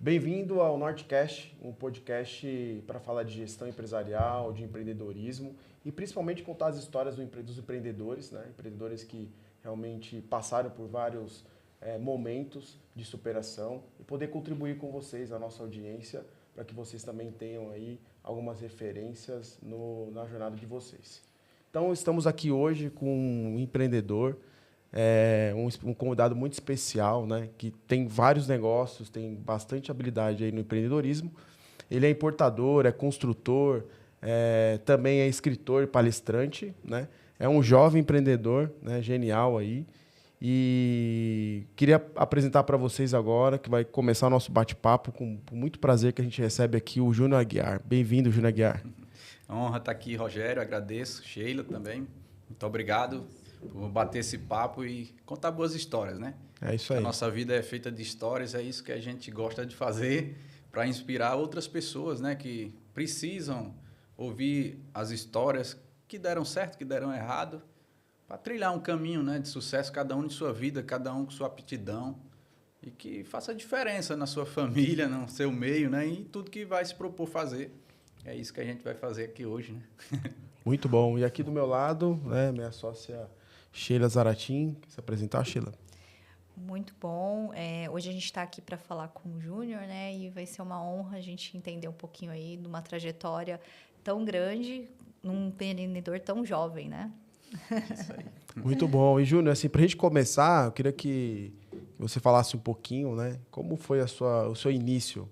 Bem-vindo ao Nortecast, um podcast para falar de gestão empresarial, de empreendedorismo e principalmente contar as histórias dos empreendedores, né? Empreendedores que realmente passaram por vários momentos de superação e poder contribuir com vocês, a nossa audiência, para que vocês também tenham aí algumas referências na jornada de vocês. Então, estamos aqui hoje com um empreendedor, um convidado muito especial, né, que tem vários negócios, tem bastante habilidade aí no empreendedorismo. Ele é importador, é construtor, também é escritor e palestrante, né? É um jovem empreendedor, né, genial aí. E queria apresentar para vocês agora, que vai começar o nosso bate-papo, com muito prazer que a gente recebe aqui o Júnior Aguiar. Bem-vindo, Júnior Aguiar. Honra estar aqui, Rogério, agradeço. Sheila também, muito obrigado por bater esse papo e contar boas histórias, né? É isso aí. A nossa vida é feita de histórias, é isso que a gente gosta de fazer para inspirar outras pessoas, né? Que precisam ouvir as histórias que deram certo, que deram errado, para trilhar um caminho, né, de sucesso, cada um de sua vida, cada um com sua aptidão, e que faça diferença na sua família, no seu meio, né, e tudo que vai se propor fazer. É isso que a gente vai fazer aqui hoje, né? Muito bom. E aqui do meu lado, né, minha sócia Sheila Zaratin. Quer se apresentar, Sheila? Muito bom. Hoje a gente está aqui para falar com o Júnior, né? E vai ser uma honra a gente entender um pouquinho aí de uma trajetória tão grande num empreendedor tão jovem, né? Isso aí. Muito bom. E, Júnior, assim, para a gente começar, eu queria que você falasse um pouquinho, né? Como foi o seu início,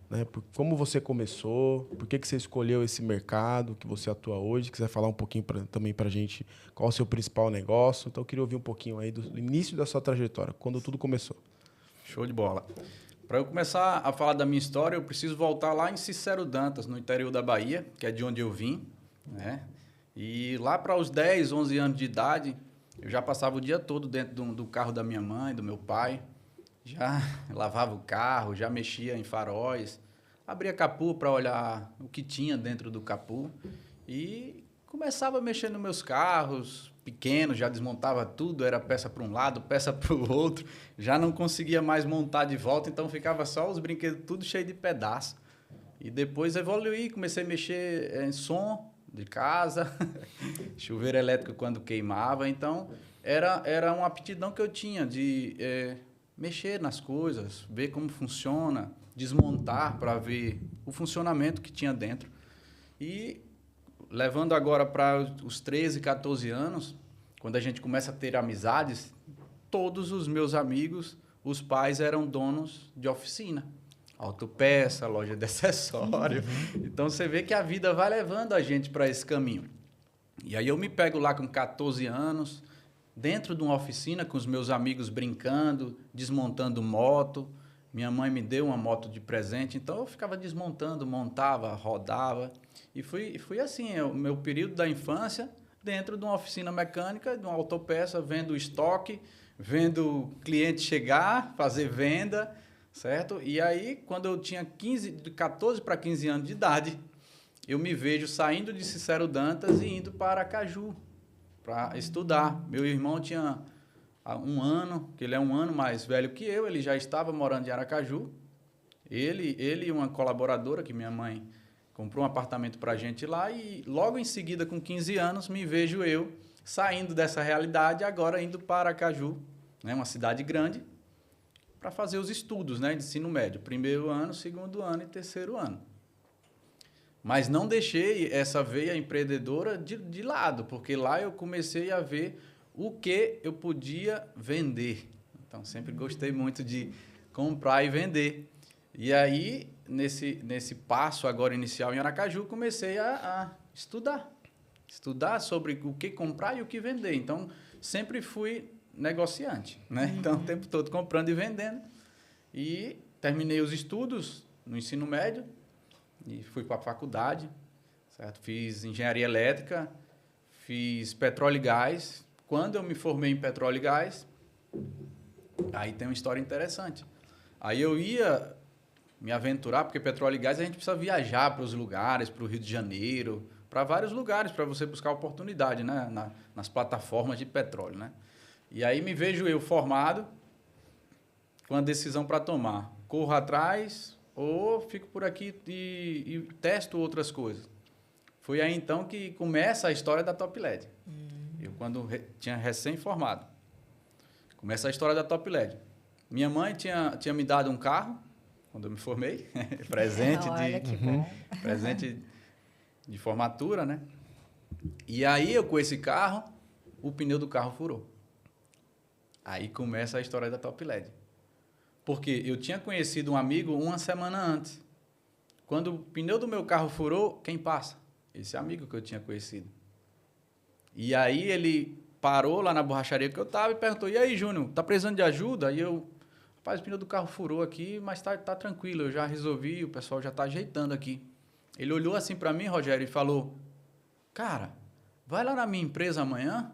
né? Como você começou, por que você escolheu esse mercado que você atua hoje? Quiser falar um pouquinho também para a gente qual é o seu principal negócio. Então, eu queria ouvir um pouquinho aí do início da sua trajetória, quando tudo começou. Show de bola. Para eu começar a falar da minha história, eu preciso voltar lá em Cícero Dantas, no interior da Bahia, que é de onde eu vim, né? E lá para os 10, 11 anos de idade, eu já passava o dia todo dentro do carro da minha mãe, do meu pai. Já lavava o carro, já mexia em faróis, abria capô para olhar o que tinha dentro do capô e começava a mexer nos meus carros pequenos, já desmontava tudo, era peça para um lado, peça para o outro, já não conseguia mais montar de volta, então ficava só os brinquedos tudo cheio de pedaço. E depois evoluí, comecei a mexer em som de casa, chuveiro elétrico quando queimava, então era uma aptidão que eu tinha de mexer nas coisas, ver como funciona, desmontar para ver o funcionamento que tinha dentro. E levando agora para os 13, 14 anos, quando a gente começa a ter amizades, todos os meus amigos, os pais eram donos de oficina. Autopeça, loja de acessório. Então, você vê que a vida vai levando a gente para esse caminho. E aí eu me pego lá com 14 anos, dentro de uma oficina, com os meus amigos brincando, desmontando moto. Minha mãe me deu uma moto de presente, então eu ficava desmontando, montava, rodava. E fui assim, o meu período da infância, dentro de uma oficina mecânica, de uma autopeça, vendo o estoque, vendo o cliente chegar, fazer venda, certo? E aí, quando eu tinha de 14 para 15 anos de idade, eu me vejo saindo de Cícero Dantas e indo para Aracaju para estudar. Meu irmão tinha 1 ano, que ele é 1 ano mais velho que eu, ele já estava morando em Aracaju. Ele e uma colaboradora, que minha mãe comprou um apartamento para a gente lá, e logo em seguida, com 15 anos, me vejo eu saindo dessa realidade, agora indo para Aracaju, né, uma cidade grande, para fazer os estudos, né, de ensino médio, 1º ano, 2º ano e 3º ano. Mas não deixei essa veia empreendedora de lado, porque lá eu comecei a ver o que eu podia vender. Então, sempre gostei muito de comprar e vender. E aí, nesse passo agora inicial em Aracaju, comecei a estudar. Estudar sobre o que comprar e o que vender. Então, sempre fui negociante, né? Então, o tempo todo comprando e vendendo. E terminei os estudos no ensino médio e fui para a faculdade, certo? Fiz engenharia elétrica, fiz petróleo e gás. Quando eu me formei em petróleo e gás, aí tem uma história interessante. Aí eu ia me aventurar, porque petróleo e gás a gente precisa viajar para os lugares, para o Rio de Janeiro, para vários lugares, para você buscar oportunidade, né? Nas plataformas de petróleo, né? E aí me vejo eu formado, com a decisão para tomar. Corro atrás, ou fico por aqui e testo outras coisas. Foi aí então que começa a história da Top LED. Eu quando tinha recém-formado. Começa a história da Top LED. Minha mãe tinha me dado um carro quando eu me formei, presente de formatura, né? E aí eu com esse carro, o pneu do carro furou. Aí começa a história da Top LED. Porque eu tinha conhecido um amigo uma semana antes. Quando o pneu do meu carro furou, quem passa? Esse amigo que eu tinha conhecido. E aí ele parou lá na borracharia que eu estava e perguntou, e aí, Júnior, tá precisando de ajuda? Aí eu, rapaz, o pneu do carro furou aqui, mas tá tranquilo, eu já resolvi, o pessoal já tá ajeitando aqui. Ele olhou assim para mim, Rogério, e falou, cara, vai lá na minha empresa amanhã,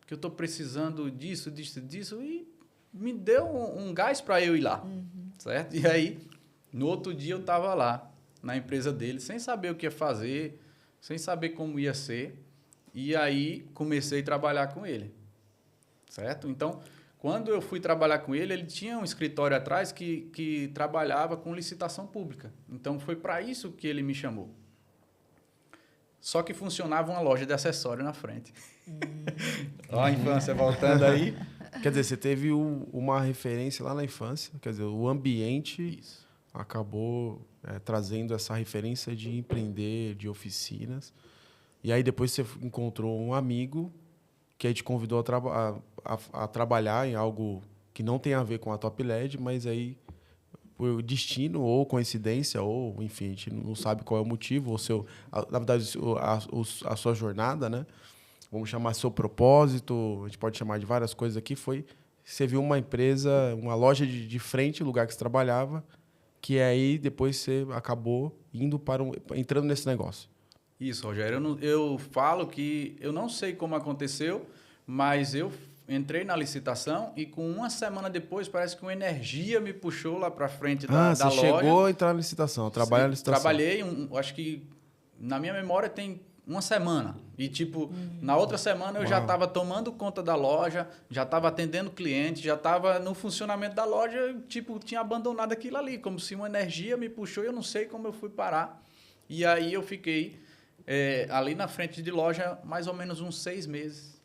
que eu tô precisando disso, e me deu um gás para eu ir lá, certo? E aí, no outro dia eu estava lá, na empresa dele, sem saber o que ia fazer, sem saber como ia ser, e aí comecei a trabalhar com ele, certo? Então, quando eu fui trabalhar com ele, ele tinha um escritório atrás que trabalhava com licitação pública. Então, foi para isso que ele me chamou. Só que funcionava uma loja de acessório na frente. Ó a infância voltando aí. Quer dizer, você teve uma referência lá na infância, quer dizer, o ambiente acabou trazendo essa referência de empreender, de oficinas. E aí depois você encontrou um amigo que aí te convidou a trabalhar em algo que não tem a ver com a Top LED, mas aí por destino ou coincidência, ou enfim, a gente não sabe qual é o motivo, na verdade, a sua jornada, né? Vamos chamar seu propósito, a gente pode chamar de várias coisas aqui, você viu uma empresa, uma loja de frente, lugar que você trabalhava, que aí depois você acabou entrando nesse negócio. Isso, Rogério. Eu falo que eu não sei como aconteceu, mas eu entrei na licitação e com uma semana depois parece que uma energia me puxou lá para frente da loja. Você chegou a entrar na licitação, trabalhar na licitação. Trabalhei, acho que na minha memória tem uma semana. E, tipo, na outra semana eu já estava tomando conta da loja, já estava atendendo cliente, já estava no funcionamento da loja, tipo, tinha abandonado aquilo ali, como se uma energia me puxou e eu não sei como eu fui parar. E aí eu fiquei ali na frente de loja mais ou menos uns 6 meses.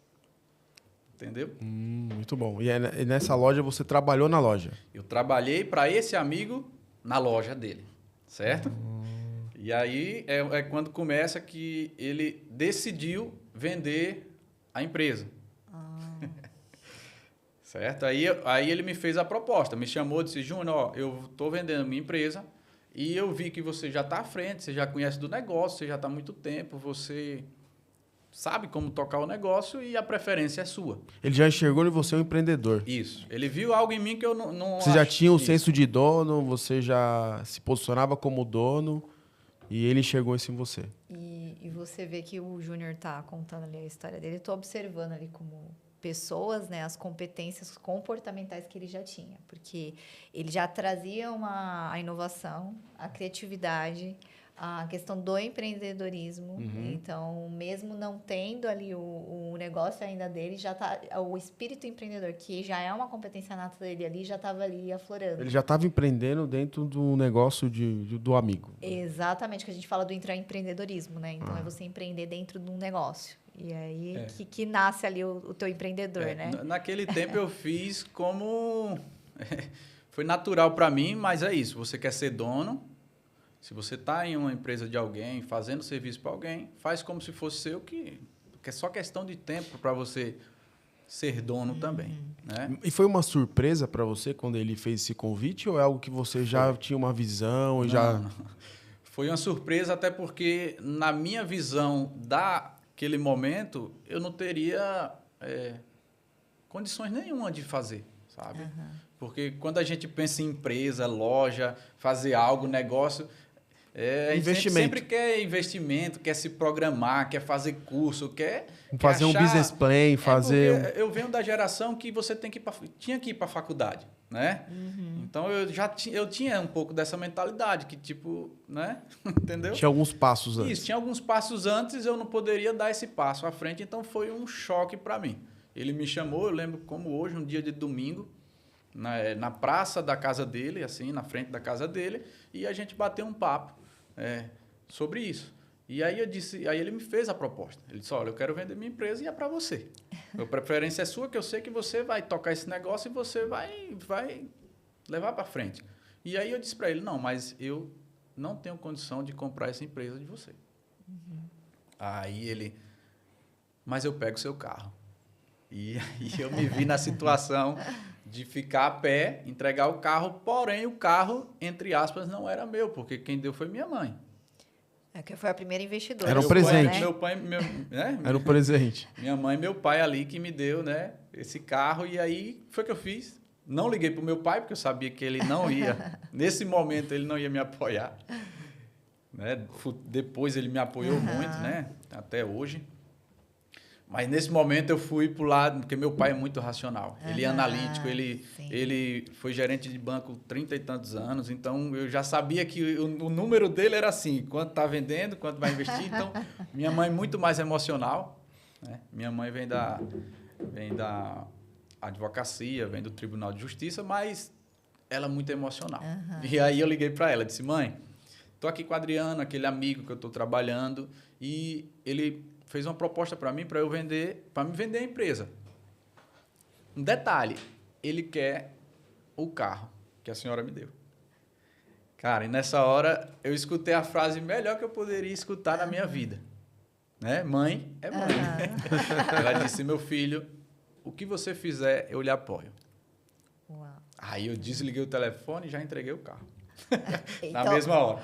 Entendeu? Muito bom. E nessa loja você trabalhou na loja? Eu trabalhei para esse amigo na loja dele, certo? E aí é quando começa que ele decidiu vender a empresa. Certo? Aí ele me fez a proposta, me chamou e disse, Júnior, eu estou vendendo a minha empresa e eu vi que você já está à frente, você já conhece do negócio, você já está há muito tempo, você sabe como tocar o negócio e a preferência é sua. Ele já enxergou em você um empreendedor. Isso. Ele viu algo em mim que eu não Você já tinha um senso de dono, você já se posicionava como dono e ele enxergou isso em você. E você vê que o Júnior está contando ali a história dele. Eu estou observando ali como pessoas, né, as competências comportamentais que ele já tinha. Porque ele já trazia a inovação, a criatividade, a questão do empreendedorismo. Então, mesmo não tendo ali o negócio ainda dele, já tá o espírito empreendedor, que já é uma competência nata dele ali, já estava ali aflorando. Ele já estava empreendendo dentro do negócio do amigo. Exatamente, que a gente fala do intraempreendedorismo, né? Então, é você empreender dentro de um negócio. E aí que nasce ali o teu empreendedor, né? Naquele tempo eu fiz como... Foi natural para mim, mas é isso. Você quer ser dono... Se você está em uma empresa de alguém, fazendo serviço para alguém, faz como se fosse seu, que é só questão de tempo para você ser dono também. Né? E foi uma surpresa para você quando ele fez esse convite ou é algo que você já tinha uma visão e Não. Foi uma surpresa até porque, na minha visão daquele momento, eu não teria condições nenhuma de fazer, sabe? Porque quando a gente pensa em empresa, loja, fazer algo, negócio... investimento. Sempre quer investimento, quer se programar, quer fazer curso, quer fazer um business plan, fazer... Eu venho da geração que você tinha que ir para a faculdade, né? Então, eu tinha um pouco dessa mentalidade, que tipo, né? Entendeu? Tinha alguns passos antes. Isso, tinha alguns passos antes, eu não poderia dar esse passo à frente, então foi um choque para mim. Ele me chamou, eu lembro como hoje, um dia de domingo, na praça da casa dele, assim, na frente da casa dele, e a gente bateu um papo sobre isso. E aí aí ele me fez a proposta. Ele disse, olha, eu quero vender minha empresa e é para você. A preferência é sua, que eu sei que você vai tocar esse negócio e você vai levar para frente. E aí eu disse para ele, não, mas eu não tenho condição de comprar essa empresa de você. Aí ele, mas eu pego o seu carro. E aí eu me vi na situação de ficar a pé, entregar o carro, porém o carro, entre aspas, não era meu, porque quem deu foi minha mãe. Que foi a primeira investidora. Era um presente. Meu pai, Era um presente. Minha mãe e meu pai ali que me deu, né, esse carro. E aí foi o que eu fiz. Não liguei para o meu pai, porque eu sabia que ele não ia, nesse momento, ele não ia me apoiar. Né? Depois ele me apoiou muito, né, até hoje. Mas nesse momento eu fui para o lado, porque meu pai é muito racional. Ele é analítico, ele foi gerente de banco 30 e tantos anos, então eu já sabia que o número dele era assim, quanto está vendendo, quanto vai investir. Então, minha mãe é muito mais emocional. Né? Minha mãe vem da advocacia, vem do Tribunal de Justiça, mas ela é muito emocional. E aí eu liguei para ela, disse, mãe, estou aqui com o Adriano, aquele amigo que eu estou trabalhando, e ele fez uma proposta para mim, para me vender a empresa. Um detalhe, ele quer o carro que a senhora me deu. Cara, e nessa hora eu escutei a frase melhor que eu poderia escutar na minha vida. Né? Mãe é mãe. Ela disse, meu filho, o que você fizer, eu lhe apoio. Uau. Aí eu desliguei o telefone e já entreguei o carro. Então, na mesma hora.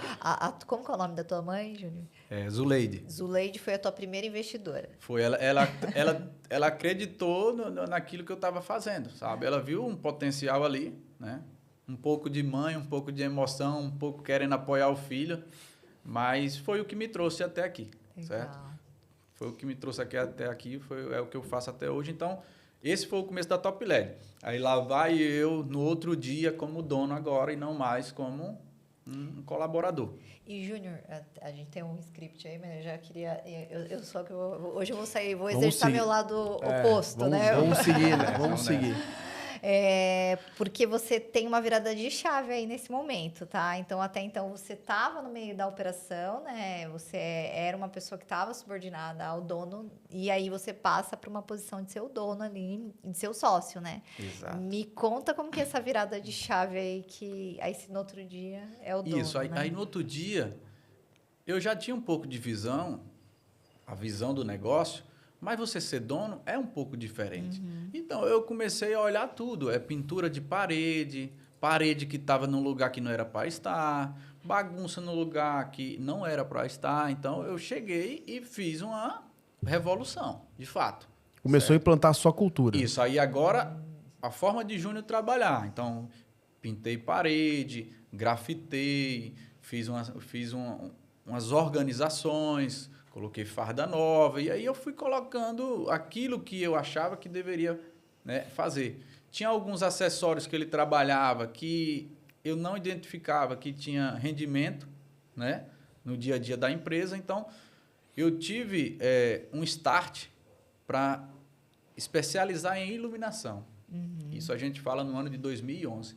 Como que é o nome da tua mãe, Júnior? Zuleide. Zuleide foi a tua primeira investidora. Foi. Ela acreditou naquilo que eu estava fazendo, sabe? Ela viu um potencial ali, né? Um pouco de mãe, um pouco de emoção, um pouco querendo apoiar o filho, mas foi o que me trouxe até aqui, certo? Foi o que me trouxe até aqui, é o que eu faço até hoje. Então, esse foi o começo da Top LED. Aí lá vai eu, no outro dia, como dono agora, e não mais como um colaborador. E, Júnior, a gente tem um script aí, mas eu já queria... hoje eu vou sair, vou exercitar meu lado oposto, né? Vamos seguir, né? Vamos seguir. Porque você tem uma virada de chave aí nesse momento, tá? Então, até então, você estava no meio da operação, né? Você era uma pessoa que estava subordinada ao dono, e aí você passa para uma posição de ser o dono ali, de ser o sócio, né? Exato. Me conta como que é essa virada de chave aí, que aí no outro dia é o dono, Isso, aí no outro dia, eu já tinha um pouco de visão, a visão do negócio, mas você ser dono é um pouco diferente. Então, eu comecei a olhar tudo. Pintura de parede que estava num lugar que não era para estar, bagunça no lugar que não era para estar. Então, eu cheguei e fiz uma revolução, de fato. Começou a implantar a sua cultura. Isso, aí agora, a forma de Júnior trabalhar. Então, pintei parede, grafitei, fiz umas organizações, coloquei farda nova, e aí eu fui colocando aquilo que eu achava que deveria, né, fazer. Tinha alguns acessórios que ele trabalhava que eu não identificava que tinha rendimento, né, no dia a dia da empresa. Então, eu tive um start para especializar em iluminação. Isso a gente fala no ano de 2011.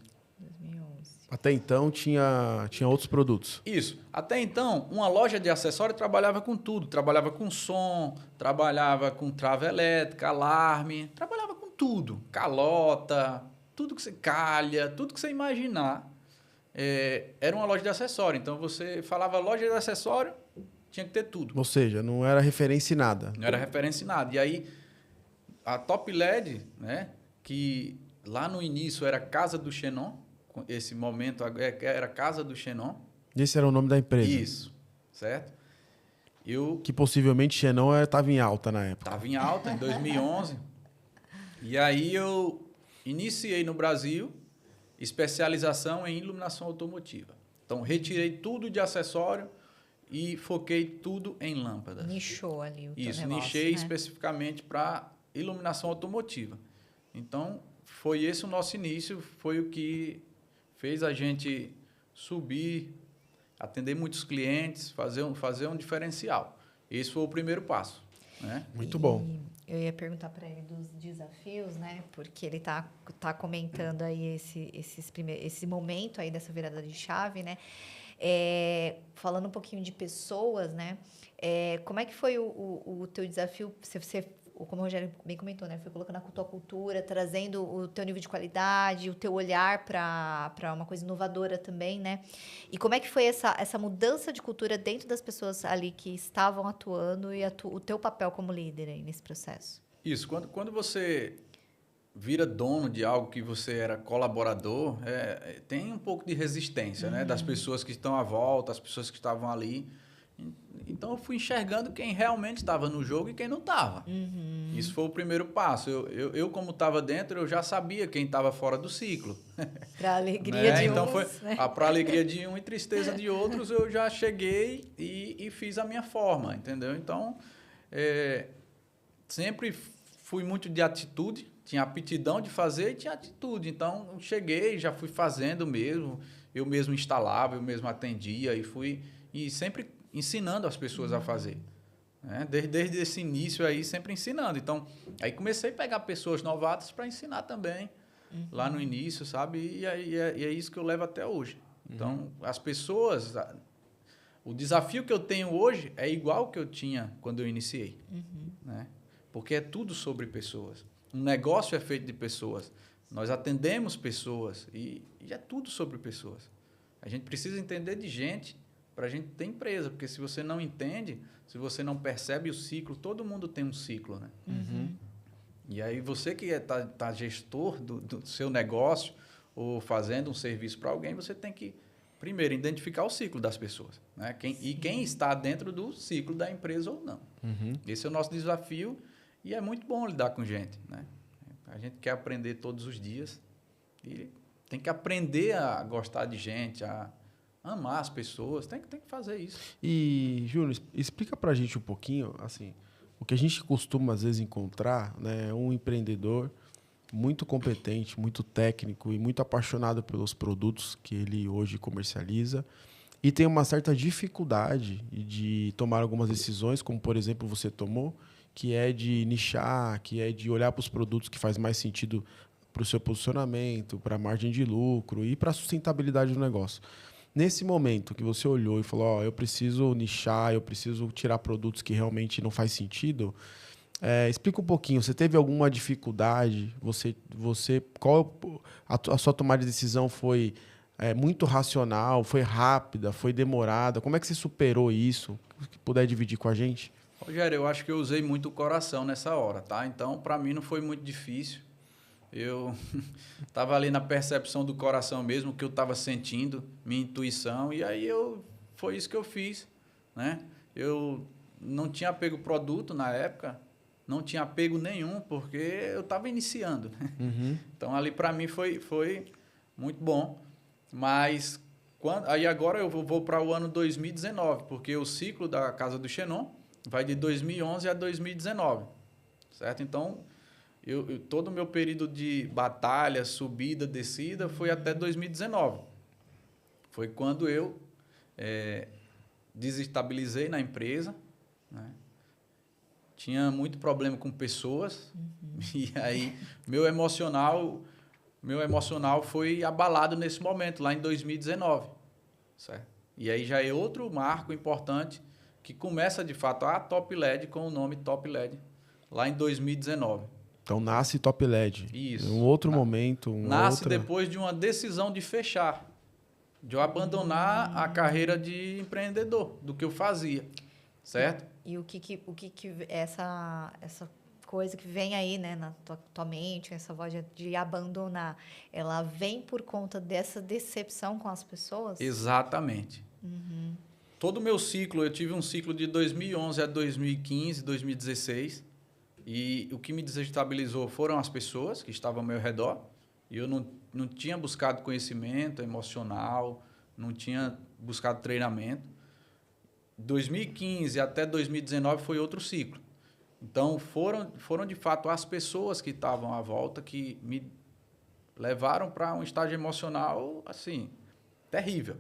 Até então tinha outros produtos. Isso. Até então, uma loja de acessório trabalhava com tudo. Trabalhava com som, trabalhava com trava elétrica, alarme, trabalhava com tudo. Calota, tudo que você calha, tudo que você imaginar. Era uma loja de acessório. Então, você falava loja de acessório, tinha que ter tudo. Ou seja, não era referência em nada. Não era referência em nada. E aí, a Top LED, né, que lá no início era Casa do Xenon, esse momento era Casa do Xenon. Esse era o nome da empresa. Isso, certo? Que possivelmente Xenon estava em alta na época. Estava em alta, em 2011. E aí eu iniciei no Brasil especialização em iluminação automotiva. Então, retirei tudo de acessório e foquei tudo em lâmpadas. Nichou ali o teu Isso, negócio, nichei né? especificamente para iluminação automotiva. Então, foi esse o nosso início, foi o que fez a gente subir, atender muitos clientes, fazer um diferencial. Esse foi o primeiro passo, né? Muito bom. Eu ia perguntar para ele dos desafios, né? Porque ele tá comentando aí esse momento aí dessa virada de chave, né? Falando um pouquinho de pessoas, né? Como é que foi o teu desafio? Você, como o Rogério bem comentou, né? Foi colocando a tua cultura, trazendo o teu nível de qualidade, o teu olhar para uma coisa inovadora também, né? E como é que foi essa mudança de cultura dentro das pessoas ali que estavam atuando e o teu papel como líder aí nesse processo? Isso, quando você vira dono de algo que você era colaborador, tem um pouco de resistência, né? Das pessoas que estão à volta, as pessoas que estavam ali. Então, eu fui enxergando quem realmente estava no jogo e quem não estava. Isso foi o primeiro passo. Eu como estava dentro, eu já sabia quem estava fora do ciclo. Para alegria de então, uns, né? Para alegria de um e tristeza de outros, eu já cheguei e fiz a minha forma, entendeu? Então, sempre fui muito de atitude, tinha aptidão de fazer e tinha atitude. Então, eu cheguei, já fui fazendo mesmo, eu mesmo instalava, eu mesmo atendia e sempre ensinando as pessoas a fazer. Né? Desde esse início aí, sempre ensinando. Então, aí comecei a pegar pessoas novatas para ensinar também, lá no início, sabe? E é isso que eu levo até hoje. Então, as pessoas... O desafio que eu tenho hoje é igual ao que eu tinha quando eu iniciei. Né? Porque é tudo sobre pessoas. Um negócio é feito de pessoas. Nós atendemos pessoas e é tudo sobre pessoas. A gente precisa entender de gente para a gente ter empresa, porque se você não entende, se você não percebe o ciclo, todo mundo tem um ciclo, né? E aí você que tá gestor do seu negócio ou fazendo um serviço para alguém, você tem que, primeiro, identificar o ciclo das pessoas, né? Quem está dentro do ciclo da empresa ou não. Esse é o nosso desafio e é muito bom lidar com gente, né? A gente quer aprender todos os dias e tem que aprender a gostar de gente, a amar as pessoas, tem que fazer isso. E, Júnior, explica pra gente um pouquinho, assim, o que a gente costuma, às vezes, encontrar, né, um empreendedor muito competente, muito técnico e muito apaixonado pelos produtos que ele hoje comercializa e tem uma certa dificuldade de tomar algumas decisões, como, por exemplo, você tomou, que é de nichar, que é de olhar para os produtos que faz mais sentido para o seu posicionamento, para a margem de lucro e para a sustentabilidade do negócio. Nesse momento que você olhou e falou, eu preciso nichar, eu preciso tirar produtos que realmente não faz sentido, explica um pouquinho. Você teve alguma dificuldade? A sua tomada de decisão foi muito racional, foi rápida, foi demorada? Como é que você superou isso? Se puder dividir com a gente? Rogério, eu acho que eu usei muito o coração nessa hora, tá? Então, para mim não foi muito difícil. Eu estava ali na percepção do coração mesmo, que eu estava sentindo, minha intuição, e aí foi isso que eu fiz, né? Eu não tinha apego ao produto na época, não tinha apego nenhum, porque eu estava iniciando. Né? Então, ali para mim foi muito bom, mas aí agora eu vou para o ano 2019, porque o ciclo da Casa do Xenon vai de 2011 a 2019, certo? Então... todo o meu período de batalha, subida, descida, foi até 2019. Foi quando eu desestabilizei na empresa. Né? Tinha muito problema com pessoas. E aí, meu emocional foi abalado nesse momento, lá em 2019. Certo? E aí já é outro marco importante que começa, de fato, a Top LED com o nome Top LED, lá em 2019. Então, nasce Top LED. Isso. Um outro momento. Nasce depois de uma decisão de fechar, de eu abandonar a carreira de empreendedor, do que eu fazia, certo? E o que essa coisa que vem aí, né, na tua mente, essa voz de abandonar, ela vem por conta dessa decepção com as pessoas? Exatamente. Todo o meu ciclo, eu tive um ciclo de 2011 a 2015, 2016, e o que me desestabilizou foram as pessoas que estavam ao meu redor. E eu não tinha buscado conhecimento emocional, não tinha buscado treinamento. 2015 até 2019 foi outro ciclo. Então, foram de fato as pessoas que estavam à volta que me levaram para um estágio emocional, assim, terrível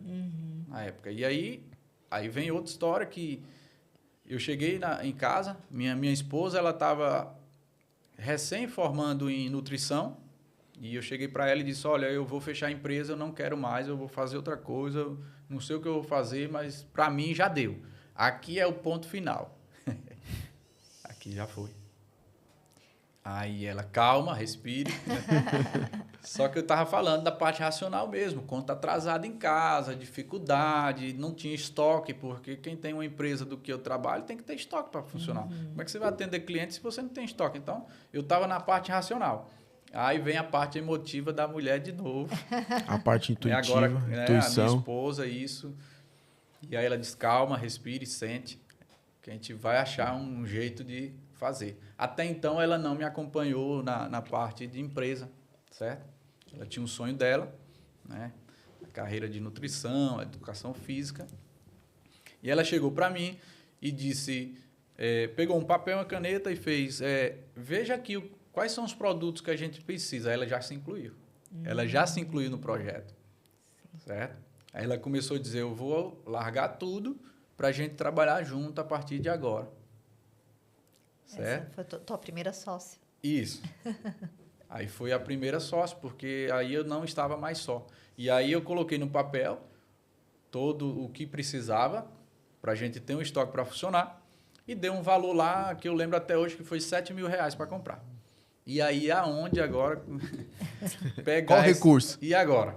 na época. E aí vem outra história que... Eu cheguei em casa, minha esposa, ela estava recém-formando em nutrição, e eu cheguei para ela e disse, olha, eu vou fechar a empresa, eu não quero mais, eu vou fazer outra coisa, eu não sei o que eu vou fazer, mas para mim já deu. Aqui é o ponto final. Aqui já foi. Aí ela, calma, respire. Só que eu estava falando da parte racional mesmo, conta atrasada em casa, dificuldade, não tinha estoque, porque quem tem uma empresa do que eu trabalho tem que ter estoque para funcionar. Como é que você vai atender cliente se você não tem estoque? Então, eu estava na parte racional. Aí vem a parte emotiva da mulher de novo. A parte intuitiva, Agora, intuição. A minha esposa, isso. E aí ela diz, calma, respire, sente, que a gente vai achar um jeito de fazer. Até então, ela não me acompanhou na parte de empresa, certo? Ela tinha um sonho dela, né? A carreira de nutrição, educação física. E ela chegou para mim e disse, pegou um papel e uma caneta e fez, veja aqui quais são os produtos que a gente precisa. Aí ela já se incluiu. Ela já se incluiu no projeto, certo? Aí ela começou a dizer, eu vou largar tudo para a gente trabalhar junto a partir de agora. Certo? Essa foi tua primeira sócia. Isso. Aí foi a primeira sócia, porque aí eu não estava mais só. E aí eu coloquei no papel todo o que precisava para a gente ter um estoque para funcionar e dei um valor lá que eu lembro até hoje que foi R$7.000 para comprar. E aí aonde agora pegar Qual recurso? E agora?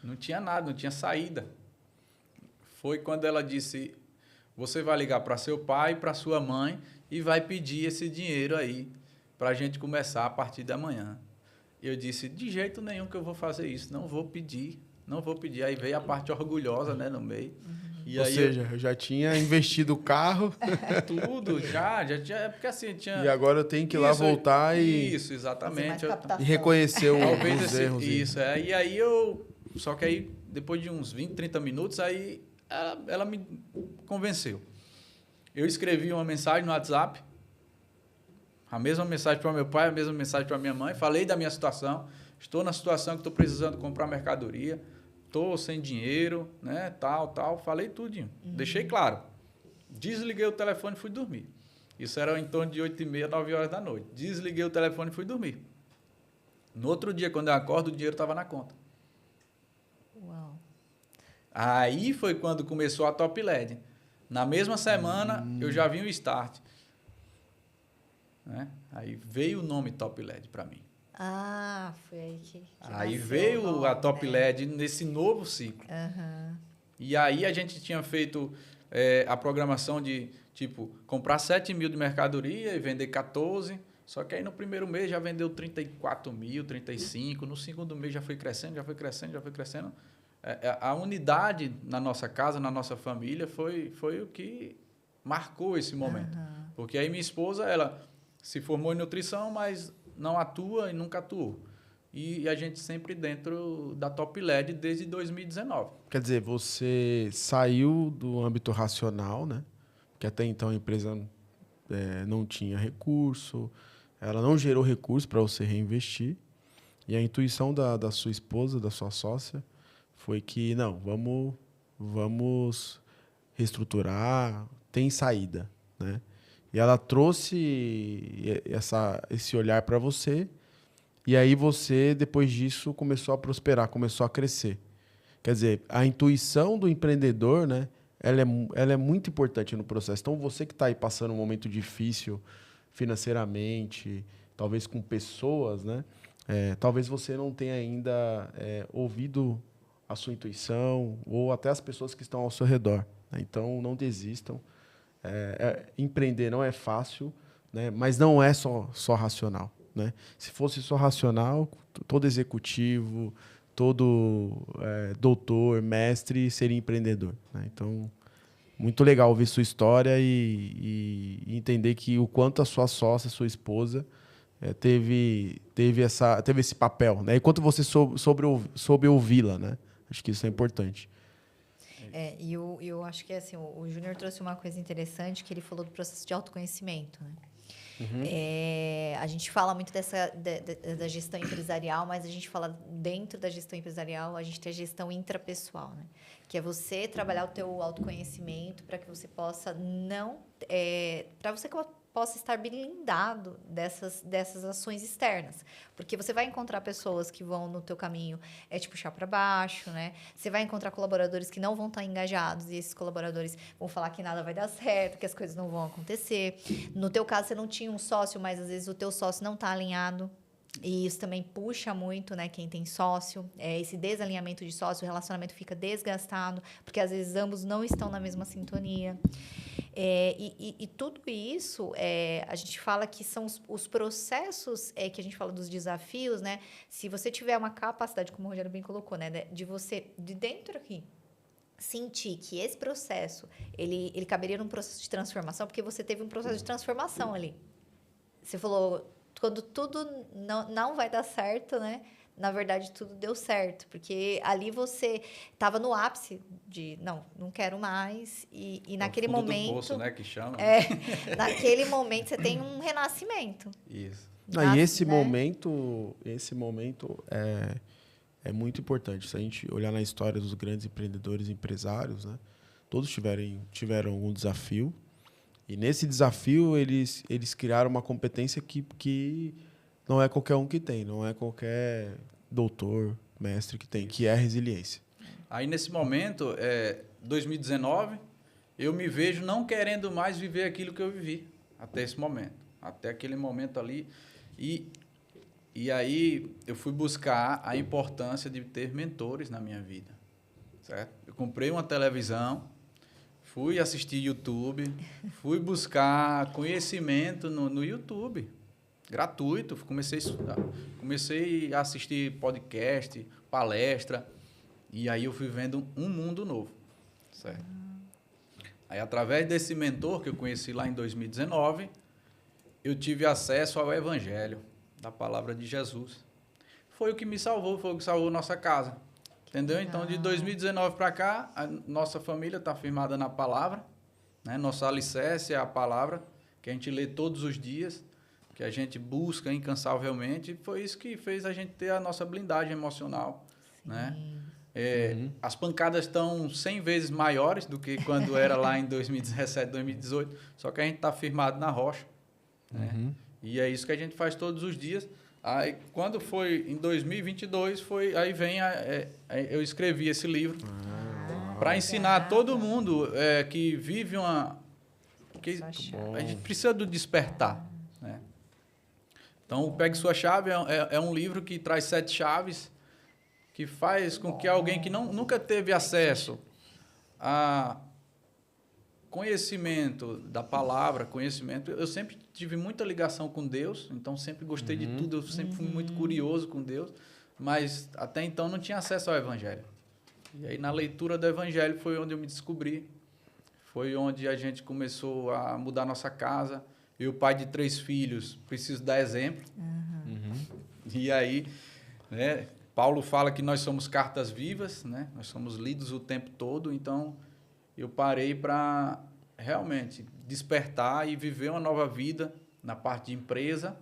Não tinha nada, não tinha saída. Foi quando ela disse, você vai ligar para seu pai, para sua mãe e vai pedir esse dinheiro aí para a gente começar a partir da manhã. Eu disse, de jeito nenhum que eu vou fazer isso, não vou pedir. Aí veio a parte orgulhosa, né, no meio. E Ou aí seja, eu já tinha investido o carro. Tudo, já tinha, porque assim, tinha... E agora eu tenho que ir lá voltar e... Isso, exatamente. E reconhecer Talvez os erros. Isso, e aí eu... Só que aí, depois de uns 20, 30 minutos, aí ela me convenceu. Eu escrevi uma mensagem no WhatsApp, a mesma mensagem para meu pai, a mesma mensagem para minha mãe, falei da minha situação, estou na situação que estou precisando comprar mercadoria, estou sem dinheiro, né, tal, falei tudinho, deixei claro. Desliguei o telefone e fui dormir. Isso era em torno de 8h30, 9 horas da noite. Desliguei o telefone e fui dormir. No outro dia, quando eu acordo, o dinheiro estava na conta. Uau. Aí foi quando começou a Top LED. Na mesma semana, eu já vi o start. Né? Aí veio o nome Top LED para mim. Ah, foi aí que aí nasceu veio o nome, a Top LED nesse novo ciclo. E aí a gente tinha feito a programação de, tipo, comprar 7.000 de mercadoria e vender 14. Só que aí no primeiro mês já vendeu 34.000, 35. No segundo mês já foi crescendo. A unidade na nossa casa, na nossa família, foi o que marcou esse momento. Porque aí minha esposa, ela se formou em nutrição, mas não atua e nunca atuou. E a gente sempre dentro da Top LED desde 2019. Quer dizer, você saiu do âmbito racional, né? Que até então a empresa não tinha recurso, ela não gerou recurso para você reinvestir. E a intuição da sua esposa, da sua sócia, foi que, não, vamos reestruturar, tem saída, né? E ela trouxe esse olhar para você, e aí você, depois disso, começou a prosperar, começou a crescer. Quer dizer, a intuição do empreendedor, né, ela é muito importante no processo. Então, você que está aí passando um momento difícil financeiramente, talvez com pessoas, né, talvez você não tenha ainda ouvido a sua intuição ou até as pessoas que estão ao seu redor, né? Então, não desistam. Empreender não é fácil, né? Mas não é só racional, né? Se fosse só racional, todo executivo, todo doutor, mestre seria empreendedor, né? Então, muito legal ouvir sua história e entender que o quanto a sua sócia, sua esposa, teve esse papel, né? E quanto você soube ouvi-la, né? Acho que isso é importante. E eu acho que assim, o Júnior trouxe uma coisa interessante, que ele falou do processo de autoconhecimento, né? A gente fala muito da gestão empresarial, mas a gente fala dentro da gestão empresarial, a gente tem a gestão intrapessoal, né? Que é você trabalhar o teu autoconhecimento para que você possa para você possa estar blindado dessas ações externas. Porque você vai encontrar pessoas que vão no teu caminho te puxar para baixo, né? Você vai encontrar colaboradores que não vão estar engajados e esses colaboradores vão falar que nada vai dar certo, que as coisas não vão acontecer. No teu caso, você não tinha um sócio, mas às vezes o teu sócio não está alinhado. E isso também puxa muito, né, quem tem sócio. Esse desalinhamento de sócio, o relacionamento fica desgastado, porque às vezes ambos não estão na mesma sintonia. E tudo isso, a gente fala que são os processos que a gente fala dos desafios, né? Se você tiver uma capacidade, como o Rogério bem colocou, né, de você, de dentro aqui, sentir que esse processo, ele caberia num processo de transformação, porque você teve um processo de transformação ali. Você falou... Quando tudo não vai dar certo, né? Na verdade, tudo deu certo. Porque ali você estava no ápice de, não quero mais. E naquele fundo momento... do poço, né? Que chama. Naquele momento, você tem um renascimento. Isso. E esse momento é muito importante. Se a gente olhar na história dos grandes empreendedores e empresários, né? Todos tiveram algum desafio. E nesse desafio, eles criaram uma competência que não é qualquer um que tem, não é qualquer doutor, mestre que tem, que é a resiliência. Aí, nesse momento, 2019, eu me vejo não querendo mais viver aquilo que eu vivi até esse momento. Até aquele momento ali. E aí, eu fui buscar a importância de ter mentores na minha vida. Certo? Eu comprei uma televisão, fui assistir YouTube, fui buscar conhecimento no YouTube, gratuito, comecei a estudar, comecei a assistir podcast, palestra, e aí eu fui vendo um mundo novo, certo? Aí, através desse mentor que eu conheci lá em 2019, eu tive acesso ao Evangelho, da palavra de Jesus. Foi o que me salvou, foi o que salvou nossa casa. Entendeu? Então, de 2019 para cá, a nossa família está firmada na palavra, né? Nosso alicerce é a palavra, que a gente lê todos os dias, que a gente busca incansavelmente. E foi isso que fez a gente ter a nossa blindagem emocional. Né? As pancadas estão 100 vezes maiores do que quando era lá em 2017, 2018, só que a gente está firmado na rocha. Né? E é isso que a gente faz todos os dias. Aí, quando foi em 2022, aí vem eu escrevi esse livro para ensinar todo mundo que vive que a gente precisa do despertar. Né? Então, o Pegue Sua Chave é um livro que traz 7 chaves que faz com que alguém que nunca teve acesso a conhecimento da palavra, eu sempre tive muita ligação com Deus, então sempre gostei de tudo, eu sempre fui muito curioso com Deus, mas até então não tinha acesso ao Evangelho. E aí, na leitura do Evangelho, foi onde eu me descobri, foi onde a gente começou a mudar nossa casa. Eu, pai de 3 filhos, preciso dar exemplo. E aí, né, Paulo fala que nós somos cartas vivas, né? Nós somos lidos o tempo todo, então eu parei para realmente despertar e viver uma nova vida na parte de empresa.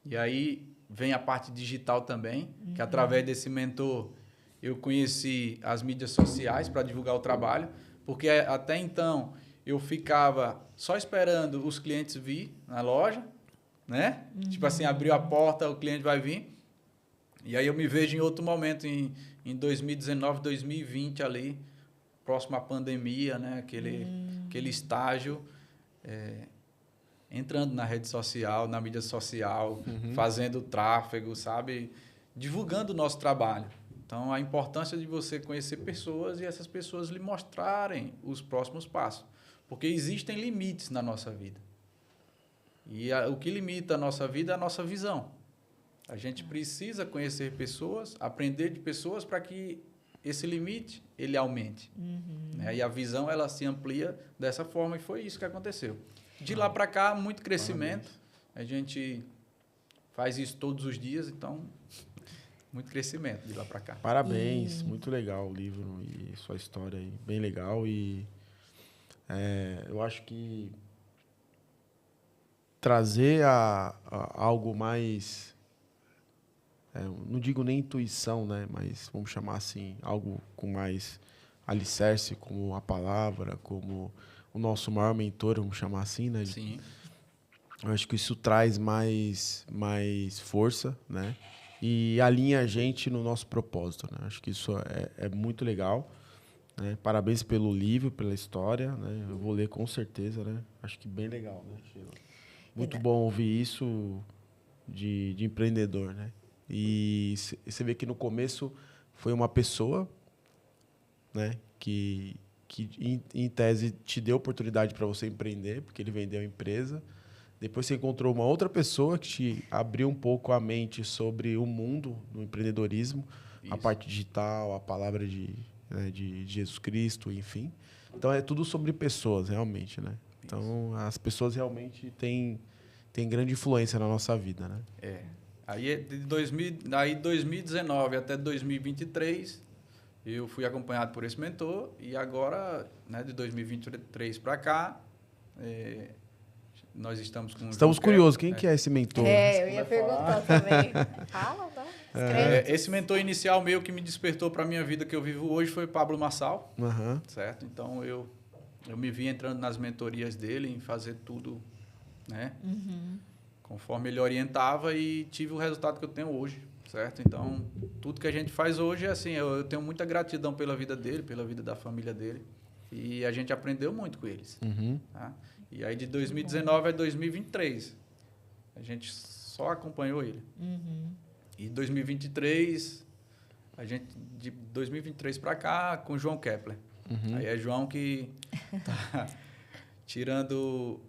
E aí vem a parte digital também, que através desse mentor eu conheci as mídias sociais para divulgar o trabalho, porque até então eu ficava só esperando os clientes vir na loja, né? Tipo assim, abriu a porta, o cliente vai vir. E aí eu me vejo em outro momento, em 2019, 2020 ali, próximo à pandemia, né? Aquele estágio, entrando na rede social, na mídia social, fazendo tráfego, sabe? Divulgando o nosso trabalho. Então, a importância de você conhecer pessoas e essas pessoas lhe mostrarem os próximos passos. Porque existem limites na nossa vida. E o que limita a nossa vida é a nossa visão. A gente precisa conhecer pessoas, aprender de pessoas para que esse limite ele aumente. Né? E a visão ela se amplia dessa forma, e foi isso que aconteceu. De lá para cá, muito crescimento. A gente faz isso todos os dias, então, muito crescimento de lá para cá. Parabéns, muito legal o livro e sua história aí, bem legal. E eu acho que trazer algo mais... não digo nem intuição, né? Mas vamos chamar assim, algo com mais alicerce, como a palavra, como o nosso maior mentor, vamos chamar assim, né? Sim. Eu acho que isso traz mais força, né? E alinha a gente no nosso propósito, né? Acho que isso é muito legal, né? Parabéns pelo livro, pela história, né? Eu vou ler com certeza, né? Acho que bem legal, né, Sheila? Muito bom ouvir isso de empreendedor, né? E você vê que no começo foi uma pessoa, né? Que em tese te deu oportunidade para você empreender, porque ele vendeu a empresa. Depois você encontrou uma outra pessoa que te abriu um pouco a mente sobre o mundo do empreendedorismo, a parte digital, a palavra de Jesus Cristo, enfim. Então, é tudo sobre pessoas, realmente, né? Então, as pessoas realmente têm grande influência na nossa vida, né? Aí, de 2019 até 2023, eu fui acompanhado por esse mentor e agora, né, de 2023 para cá, nós estamos com... Estamos curiosos. Quem que é esse mentor? Eu ia perguntar também. Fala, não? Esse mentor inicial meu que me despertou para a minha vida que eu vivo hoje foi Pablo Marçal, certo? Então, eu me vi entrando nas mentorias dele, em fazer tudo, né? Conforme ele orientava e tive o resultado que eu tenho hoje, certo? Então, tudo que a gente faz hoje é assim, eu tenho muita gratidão pela vida dele, pela vida da família dele, e a gente aprendeu muito com eles. Tá? E aí, de 2019 a 2023, a gente só acompanhou ele. E 2023, a gente, de 2023 para cá, com o João Kepler. Aí é João que tá tirando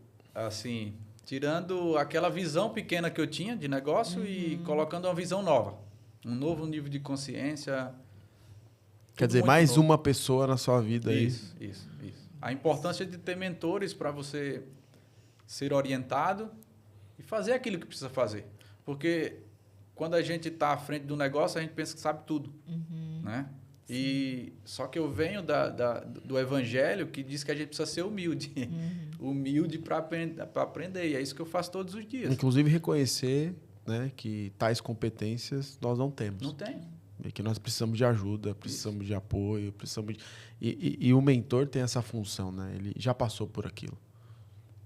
aquela visão pequena que eu tinha de negócio e colocando uma visão nova. Um novo nível de consciência. Quer dizer, mais uma pessoa na sua vida aí. Isso. A importância de ter mentores para você ser orientado e fazer aquilo que precisa fazer. Porque quando a gente está à frente do negócio, a gente pensa que sabe tudo. Né? Só que eu venho do evangelho que diz que a gente precisa ser humilde. Humilde para aprender. E é isso que eu faço todos os dias. Inclusive reconhecer, né, que tais competências nós não temos. Não tem. E que nós precisamos de ajuda, precisamos de apoio, precisamos de... E o mentor tem essa função, né? Ele já passou por aquilo.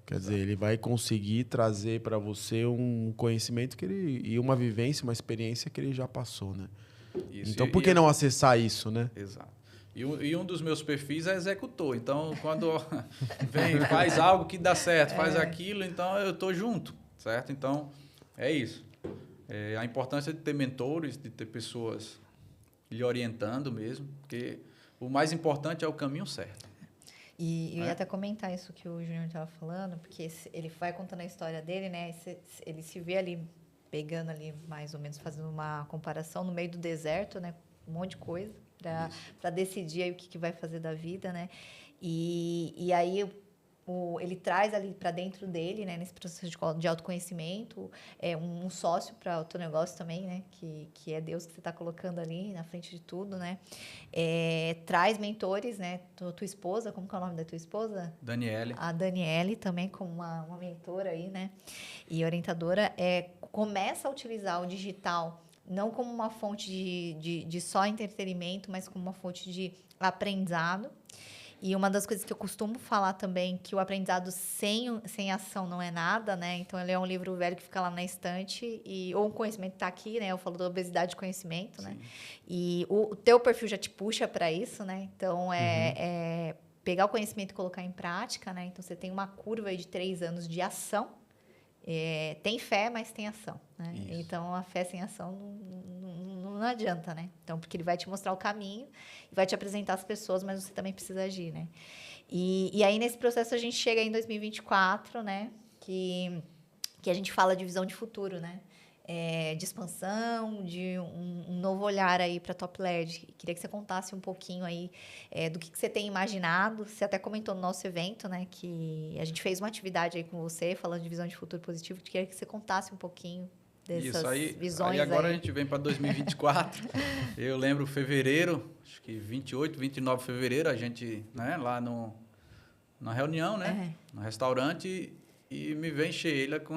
Quer dizer, ele vai conseguir trazer para você um conhecimento e uma vivência, uma experiência que ele já passou, né? Isso. Então, por que não acessar isso, né? Exato. E um dos meus perfis é executor. Então, quando vem, faz algo que dá certo, faz aquilo, então eu estou junto, certo? Então, é isso. A importância de ter mentores, de ter pessoas lhe orientando mesmo, porque o mais importante é o caminho certo. E eu ia até comentar isso que o Júnior estava falando, porque ele vai contando a história dele, né? Ele se vê ali pegando ali, mais ou menos, fazendo uma comparação no meio do deserto, né? Um monte de coisa para decidir aí o que vai fazer da vida, né? E aí ele traz ali para dentro dele, né? Nesse processo de autoconhecimento, um sócio para o teu negócio também, né? Que é Deus que você está colocando ali na frente de tudo, né? Traz mentores, né? Tua esposa, como que é o nome da tua esposa? Daniele. A Daniele também como uma mentora aí, né? E orientadora. Começa a utilizar o digital não como uma fonte de só entretenimento, mas como uma fonte de aprendizado. E uma das coisas que eu costumo falar também, que o aprendizado sem ação não é nada, né? Então, ele é um livro velho que fica lá na estante, ou um conhecimento está aqui, né? Eu falo da obesidade de conhecimento, né? E o teu perfil já te puxa para isso, né? Então, pegar o conhecimento e colocar em prática, né? Então, você tem uma curva aí de 3 anos de ação. Tem fé, mas tem ação, né? Então, a fé sem ação não adianta, né? Então, porque ele vai te mostrar o caminho, vai te apresentar as pessoas, mas você também precisa agir, né? E aí, nesse processo, a gente chega em 2024, né? Que a gente fala de visão de futuro, né? De expansão, de um novo olhar aí para a Top LED. Queria que você contasse um pouquinho aí do que você tem imaginado. Você até comentou no nosso evento, né? Que a gente fez uma atividade aí com você, falando de visão de futuro positivo. Queria que você contasse um pouquinho dessas visões aí. Agora a gente vem para 2024. Eu lembro fevereiro, acho que 28, 29 de fevereiro, a gente, né, lá na reunião, né? No restaurante... E me vem Sheila com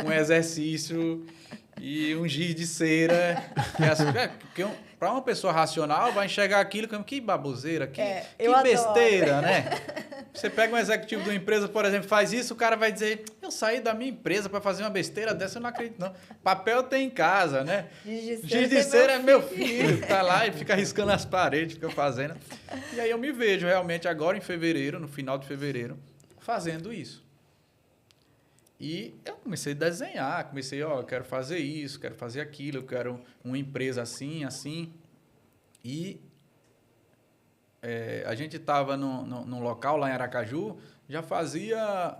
um exercício e um giz de cera. Que para uma pessoa racional, vai enxergar aquilo como que baboseira, que besteira, né? Você pega um executivo de uma empresa, por exemplo, faz isso, o cara vai dizer, eu saí da minha empresa para fazer uma besteira dessa, eu não acredito não. Papel tem em casa, né? Giz de cera é meu filho, tá lá e fica riscando as paredes, fica fazendo. E aí eu me vejo realmente agora em fevereiro, no final de fevereiro, fazendo isso. E eu comecei a desenhar, eu quero fazer isso, quero fazer aquilo, eu quero uma empresa assim, assim. E a gente estava num local lá em Aracaju, já fazia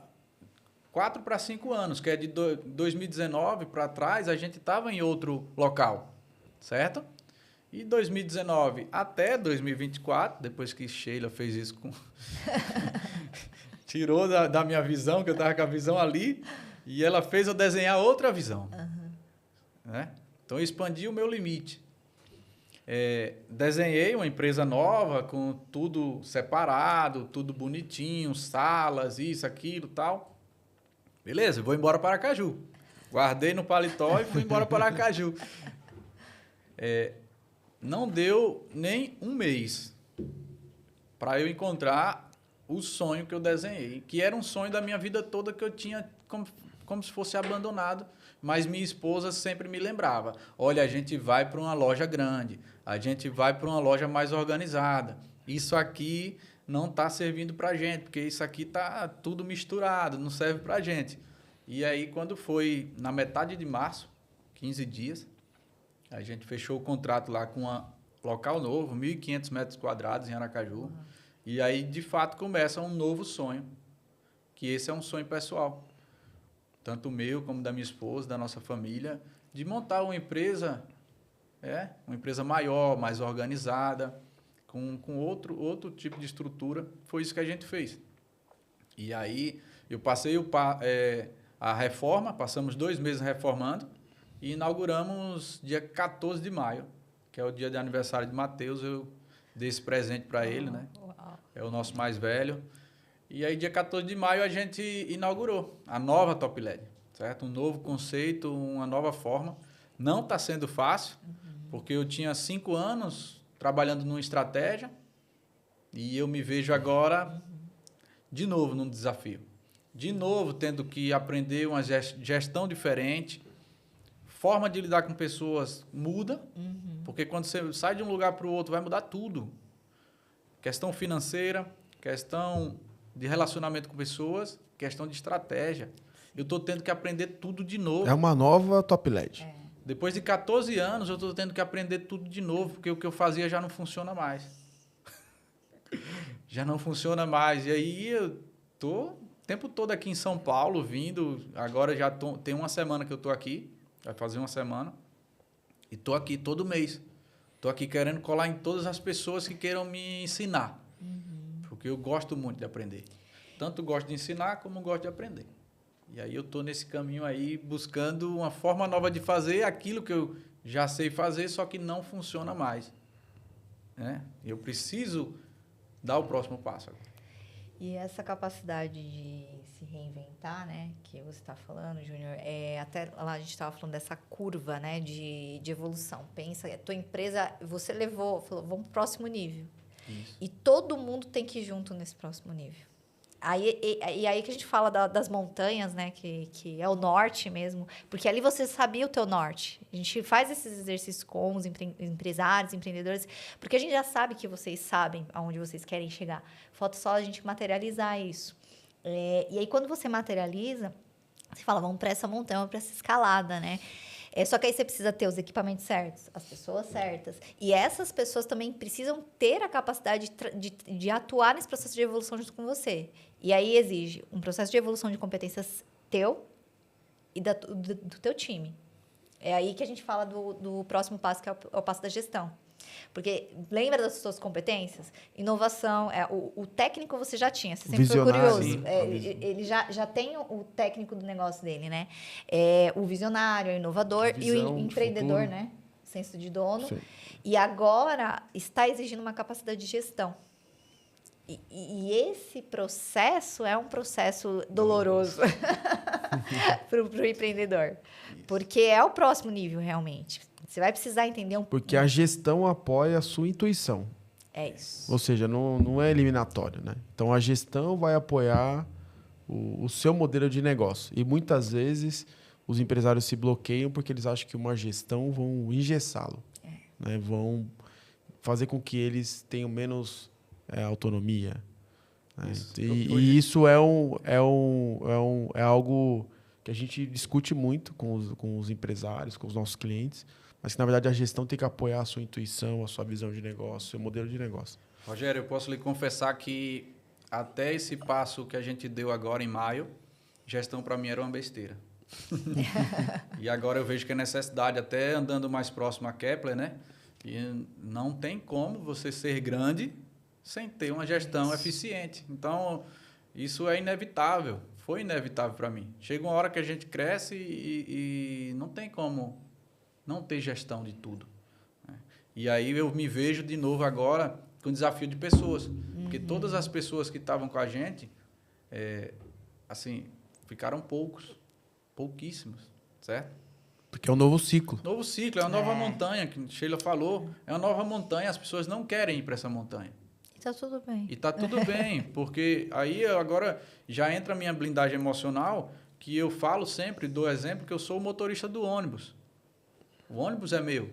4 para 5 anos, que é de 2019 para trás, a gente estava em outro local, certo? E 2019 até 2024, depois que Sheila fez isso com... tirou da minha visão, que eu estava com a visão ali, e ela fez eu desenhar outra visão. Né? Então, eu expandi o meu limite. Desenhei uma empresa nova, com tudo separado, tudo bonitinho, salas, isso, aquilo, tal. Beleza, vou embora para Aracaju. Guardei no paletó e fui embora para Aracaju. Não deu nem um mês para eu encontrar o sonho que eu desenhei, que era um sonho da minha vida toda que eu tinha como se fosse abandonado, mas minha esposa sempre me lembrava, olha, a gente vai para uma loja grande, a gente vai para uma loja mais organizada, isso aqui não está servindo para a gente, porque isso aqui está tudo misturado, não serve para a gente. E aí, quando foi na metade de março, 15 dias, a gente fechou o contrato lá com um local novo, 1.500 metros quadrados em Aracaju, e aí, de fato, começa um novo sonho, que esse é um sonho pessoal, tanto meu como da minha esposa, da nossa família, de montar uma empresa maior, mais organizada, com outro tipo de estrutura. Foi isso que a gente fez. E aí, eu passei a reforma, passamos 2 meses reformando, e inauguramos dia 14 de maio, que é o dia de aniversário de Matheus. Eu dei esse presente para ele, né? É o nosso mais velho. E aí, dia 14 de maio, a gente inaugurou a nova Top LED, certo? Um novo conceito, uma nova forma. Não está sendo fácil, porque eu tinha 5 anos trabalhando numa estratégia e eu me vejo agora, de novo, num desafio. De novo, tendo que aprender uma gestão diferente. Forma de lidar com pessoas muda, porque quando você sai de um lugar para o outro, vai mudar tudo. Questão financeira, questão de relacionamento com pessoas, questão de estratégia. Eu estou tendo que aprender tudo de novo. É uma nova Top LED. Depois de 14 anos, eu estou tendo que aprender tudo de novo, porque o que eu fazia já não funciona mais. Já não funciona mais. E aí eu estou o tempo todo aqui em São Paulo, vindo. Agora já tem uma semana que eu estou aqui, vai fazer uma semana. E estou aqui todo mês. Estou aqui querendo colar em todas as pessoas que queiram me ensinar. Porque eu gosto muito de aprender. Tanto gosto de ensinar, como gosto de aprender. E aí eu estou nesse caminho aí, buscando uma forma nova de fazer aquilo que eu já sei fazer, só que não funciona mais. Né? Eu preciso dar o próximo passo. E essa capacidade de se reinventar, né, que você está falando, Júnior, até lá a gente estava falando dessa curva, né, de evolução. Pensa, a tua empresa, você falou, vamos para o próximo nível. Isso. E todo mundo tem que ir junto nesse próximo nível. Aí que a gente fala das montanhas, né? Que é o norte mesmo. Porque ali você sabia o teu norte. A gente faz esses exercícios com os empresários, empreendedores, porque a gente já sabe que vocês sabem aonde vocês querem chegar. Falta só a gente materializar isso. E aí, quando você materializa, você fala, vamos para essa montanha, vamos para essa escalada, né? Só que aí você precisa ter os equipamentos certos, as pessoas certas. E essas pessoas também precisam ter a capacidade de atuar nesse processo de evolução junto com você. E aí exige um processo de evolução de competências teu e do teu time. É aí que a gente fala do próximo passo, que é o passo da gestão. Porque lembra das suas competências? Inovação, o técnico você já tinha, você sempre foi curioso. Sim, ele já tem o técnico do negócio dele, né? O visionário, o inovador e o empreendedor, futuro, né? Senso de dono. Sim. E agora está exigindo uma capacidade de gestão. E esse processo é um processo doloroso para o empreendedor. Isso. Porque é o próximo nível, realmente. Você vai precisar entender Porque a gestão apoia a sua intuição. É isso. Ou seja, não é eliminatório, né? Então, a gestão vai apoiar o seu modelo de negócio. E muitas vezes os empresários se bloqueiam porque eles acham que uma gestão vão engessá-lo. Né? Vão fazer com que eles tenham menos autonomia. Né? E isso é algo que a gente discute muito com os empresários, com os nossos clientes, mas que, na verdade, a gestão tem que apoiar a sua intuição, a sua visão de negócio, o seu modelo de negócio. Rogério, eu posso lhe confessar que até esse passo que a gente deu agora em maio, gestão para mim era uma besteira. E agora eu vejo que é necessidade, até andando mais próximo a Kepler, né? E não tem como você ser grande sem ter uma gestão eficiente. Então, isso é inevitável. Foi inevitável para mim. Chega uma hora que a gente cresce e não tem como não ter gestão de tudo. Né? E aí eu me vejo de novo agora com o desafio de pessoas. Porque todas as pessoas que estavam com a gente, assim, ficaram pouquíssimos, certo? Porque é um novo ciclo. Novo ciclo, é uma nova montanha, que Sheila falou. É uma nova montanha, as pessoas não querem ir para essa montanha. E tá tudo bem. E tá tudo bem, porque aí agora já entra a minha blindagem emocional, que eu falo sempre, dou exemplo, que eu sou o motorista do ônibus. O ônibus é meu.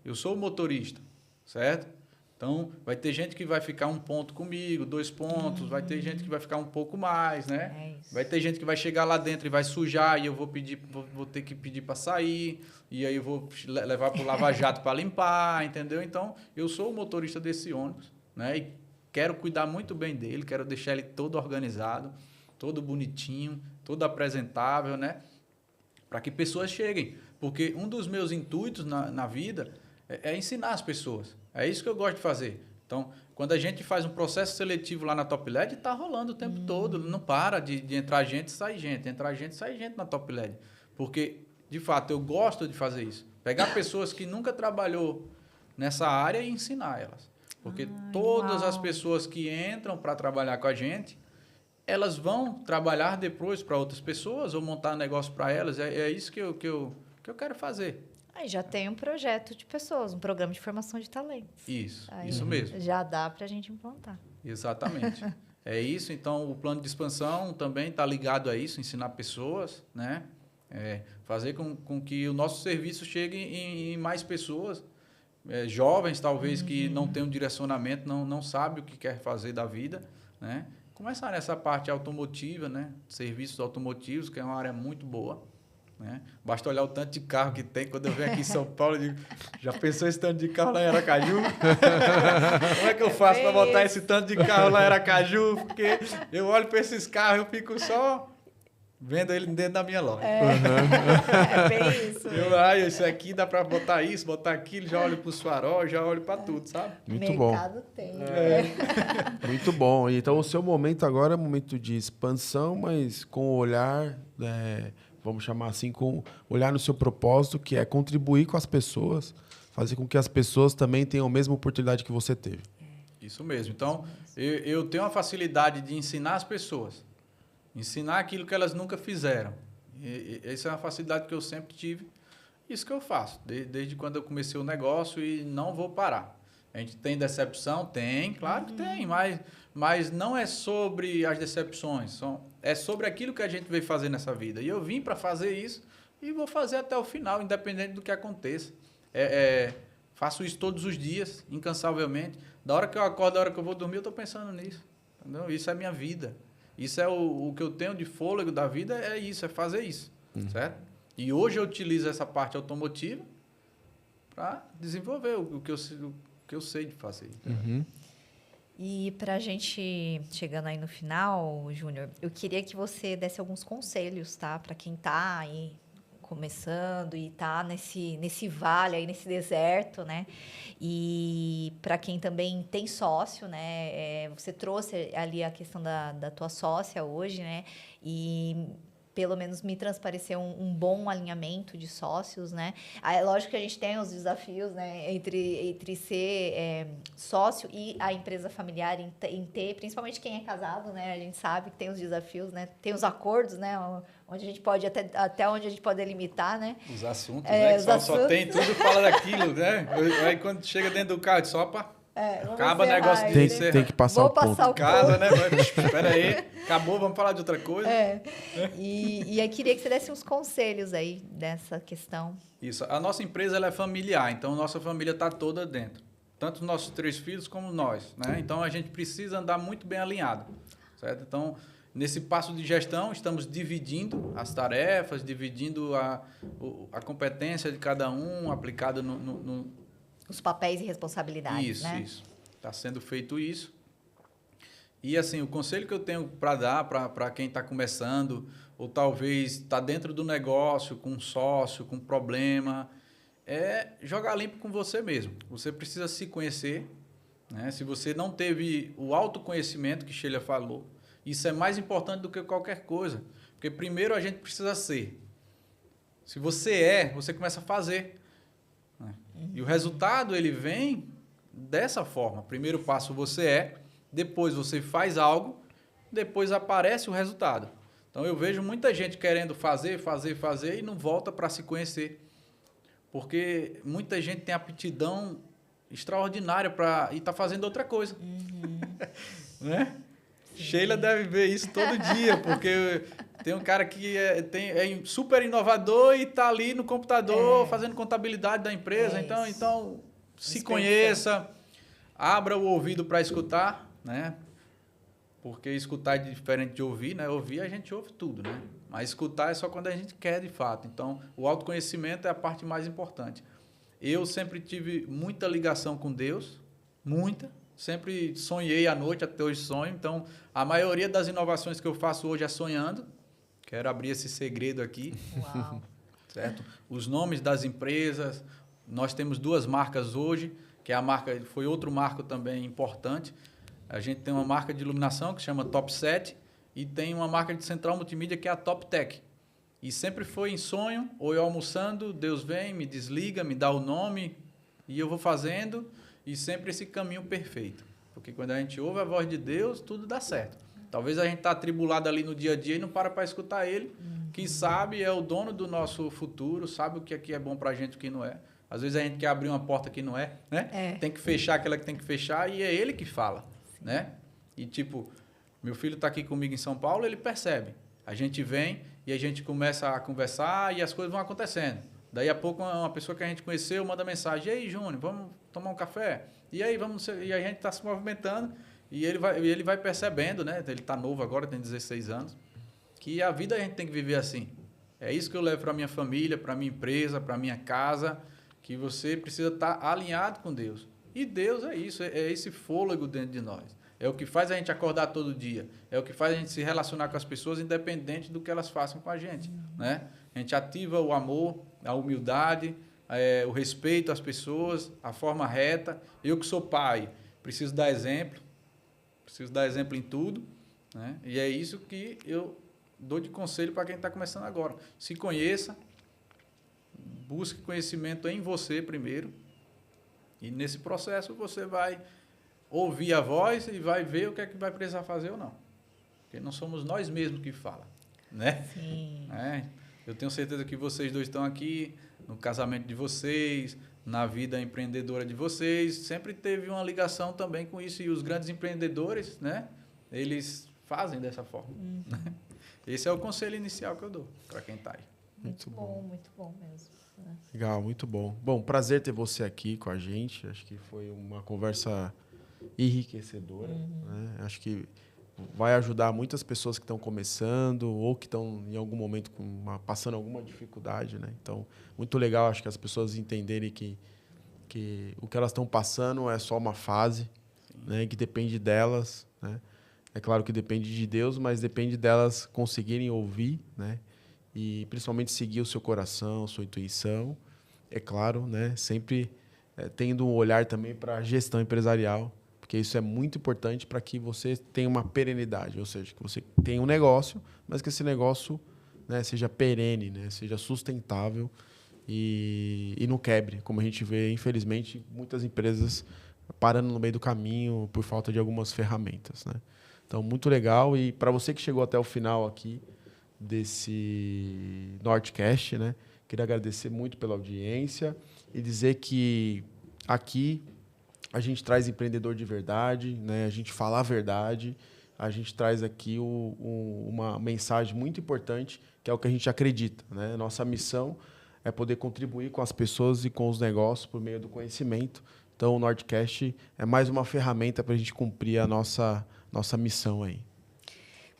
Eu sou o motorista, certo? Então, vai ter gente que vai ficar 1 ponto comigo, 2 pontos, vai ter gente que vai ficar um pouco mais, né? Vai ter gente que vai chegar lá dentro e vai sujar e eu vou ter que pedir para sair, e aí eu vou levar para o lava-jato para limpar, entendeu? Então, eu sou o motorista desse ônibus, né? E quero cuidar muito bem dele, quero deixar ele todo organizado, todo bonitinho, todo apresentável, né? Para que pessoas cheguem. Porque um dos meus intuitos na vida é ensinar as pessoas. É isso que eu gosto de fazer. Então, quando a gente faz um processo seletivo lá na Top LED, está rolando o tempo todo. Não para de entrar gente e sair gente. Entrar gente e sair gente na Top LED. Porque, de fato, eu gosto de fazer isso. Pegar pessoas que nunca trabalhou nessa área e ensinar elas. Porque todas as pessoas que entram para trabalhar com a gente, elas vão trabalhar depois para outras pessoas ou montar negócio para elas. É isso que eu quero fazer. Aí já tem um projeto de pessoas, um programa de formação de talentos. Isso mesmo. Já dá para a gente implantar. Exatamente. É isso. Então, o plano de expansão também está ligado a isso, ensinar pessoas, né? Fazer com que o nosso serviço chegue em mais pessoas, jovens talvez que não têm um direcionamento, não sabem o que quer fazer da vida, né? Começar nessa parte automotiva, né? Serviços automotivos, que é uma área muito boa. Né? Basta olhar o tanto de carro que tem. Quando eu venho aqui em São Paulo, eu digo, já pensou esse tanto de carro lá em Aracaju? Como é que eu faço para botar esse tanto de carro lá em Aracaju? Porque eu olho para esses carros, eu fico só vendo ele dentro da minha loja. É bem isso. Isso aqui dá para botar isso, botar aquilo, já olho para os faróis, já olho para tudo, sabe? Muito bom. Mercado tem. Muito bom. Então, o seu momento agora é um momento de expansão, mas com o olhar... vamos chamar assim, com olhar no seu propósito, que é contribuir com as pessoas, fazer com que as pessoas também tenham a mesma oportunidade que você teve. Isso mesmo. Então, eu tenho a facilidade de ensinar as pessoas, ensinar aquilo que elas nunca fizeram. Essa é uma facilidade que eu sempre tive. Isso que eu faço, desde quando eu comecei o negócio e não vou parar. A gente tem decepção? Tem, claro que tem, mas não é sobre as decepções, é sobre aquilo que a gente veio fazer nessa vida. E eu vim para fazer isso e vou fazer até o final, independente do que aconteça. Faço isso todos os dias, incansavelmente. Da hora que eu acordo, da hora que eu vou dormir, eu estou pensando nisso. Entendeu? Isso é a minha vida. Isso é o que eu tenho de fôlego da vida, é isso, é fazer isso. Certo? E hoje eu utilizo essa parte automotiva para desenvolver o que eu sei de fazer. E para a gente, chegando aí no final, Júnior, eu queria que você desse alguns conselhos, tá? Para quem está aí começando e está nesse vale, aí nesse deserto, né? E para quem também tem sócio, né? Você trouxe ali a questão da tua sócia hoje, né? E pelo menos me transpareceu um bom alinhamento de sócios, né? É lógico que a gente tem os desafios, né? Entre ser sócio e a empresa familiar, em ter, principalmente quem é casado, né? A gente sabe que tem os desafios, né? Tem os acordos, né? Onde a gente pode, até onde a gente pode limitar, né? Os assuntos, né? Que só tem tudo, fala daquilo, né? Aí quando chega dentro do carro, só para... Acaba negócio de tem que passar Vou o ponto. passar o Casa, né? Espera aí, acabou, vamos falar de outra coisa. E aí queria que você desse uns conselhos aí dessa questão. Isso, a nossa empresa ela é familiar, então nossa família está toda dentro. Tanto os nossos 3 filhos como nós, né? Então a gente precisa andar muito bem alinhado, certo? Então, nesse passo de gestão, estamos dividindo as tarefas, dividindo a competência de cada um, aplicado no Os papéis e responsabilidades, né? Isso. Está sendo feito isso. E, assim, o conselho que eu tenho para dar para quem está começando, ou talvez está dentro do negócio, com um sócio, com um problema, é jogar limpo com você mesmo. Você precisa se conhecer, né? Se você não teve o autoconhecimento que Sheila falou, isso é mais importante do que qualquer coisa. Porque primeiro a gente precisa ser. Se você você começa a fazer. E o resultado, ele vem dessa forma. Primeiro passo você depois você faz algo, depois aparece o resultado. Então, eu vejo muita gente querendo fazer e não volta para se conhecer. Porque muita gente tem aptidão extraordinária e está fazendo outra coisa. Né? Sheila deve ver isso todo dia, porque tem um cara que é super inovador e está ali no computador fazendo contabilidade da empresa. Então se conheça, abra o ouvido para escutar, né? Porque escutar é diferente de ouvir, né? Ouvir a gente ouve tudo, né? Mas escutar é só quando a gente quer de fato. Então, o autoconhecimento é a parte mais importante. Eu sempre tive muita ligação com Deus, muita. Sempre sonhei à noite, até hoje sonho. Então, a maioria das inovações que eu faço hoje é sonhando. Quero abrir esse segredo aqui. Uau. Certo? Os nomes das empresas. Nós temos 2 marcas hoje, que é a marca, foi outro marco também importante. A gente tem uma marca de iluminação que se chama Top 7 e tem uma marca de central multimídia que é a Top Tech. E sempre foi em sonho, ou eu almoçando, Deus vem, me desliga, me dá o nome e eu vou fazendo. E sempre esse caminho perfeito. Porque quando a gente ouve a voz de Deus, tudo dá certo. Talvez a gente está atribulado ali no dia a dia e não para escutar Ele, que sabe, é o dono do nosso futuro, sabe o que aqui é bom para a gente e o que não é. Às vezes a gente quer abrir uma porta que não né? Tem que fechar aquela que tem que fechar e é Ele que fala, né? E tipo, meu filho está aqui comigo em São Paulo, ele percebe. A gente vem e a gente começa a conversar e as coisas vão acontecendo. Daí a pouco uma pessoa que a gente conheceu manda mensagem: "E aí, Júnior, vamos tomar um café?" E aí e a gente está se movimentando e ele vai percebendo, né? Ele está novo agora, tem 16 anos, que a vida a gente tem que viver assim. É isso que eu levo para minha família, para minha empresa, para minha casa, que você precisa estar alinhado com Deus. E Deus é isso, é esse fôlego dentro de nós. É o que faz a gente acordar todo dia. É o que faz a gente se relacionar com as pessoas, independente do que elas façam com a gente, né? A gente ativa o amor, a humildade, o respeito às pessoas, a forma reta. Eu que sou pai, preciso dar exemplo em tudo, né? E é isso que eu dou de conselho para quem está começando agora. Se conheça, busque conhecimento em você primeiro, e nesse processo você vai ouvir a voz e vai ver o que é que vai precisar fazer ou não. Porque não somos nós mesmos que fala, né? Sim. Eu tenho certeza que vocês 2 estão aqui, no casamento de vocês, na vida empreendedora de vocês, sempre teve uma ligação também com isso. E os grandes empreendedores, né? Eles fazem dessa forma. Esse é o conselho inicial que eu dou para quem está aí. Muito bom mesmo. Legal, muito bom. Bom, prazer ter você aqui com a gente. Acho que foi uma conversa enriquecedora. Né? Acho que vai ajudar muitas pessoas que estão começando ou que estão em algum momento passando alguma dificuldade, né? Então, muito legal, acho que as pessoas entenderem que o que elas estão passando é só uma fase, né? Que depende delas, né? É claro que depende de Deus, mas depende delas conseguirem ouvir, né? E principalmente seguir o seu coração, sua intuição, é claro, né? Sempre tendo um olhar também para a gestão empresarial, porque isso é muito importante para que você tenha uma perenidade, ou seja, que você tenha um negócio, mas que esse negócio, né, seja perene, né, seja sustentável e não quebre, como a gente vê, infelizmente, muitas empresas parando no meio do caminho por falta de algumas ferramentas, né? Então, muito legal. E para você que chegou até o final aqui desse Nortecast, né, queria agradecer muito pela audiência e dizer que aqui a gente traz empreendedor de verdade, né? A gente fala a verdade, a gente traz aqui uma mensagem muito importante, que é o que a gente acredita, né? Nossa missão é poder contribuir com as pessoas e com os negócios por meio do conhecimento. Então, o Nordcast é mais uma ferramenta para a gente cumprir a nossa missão aí.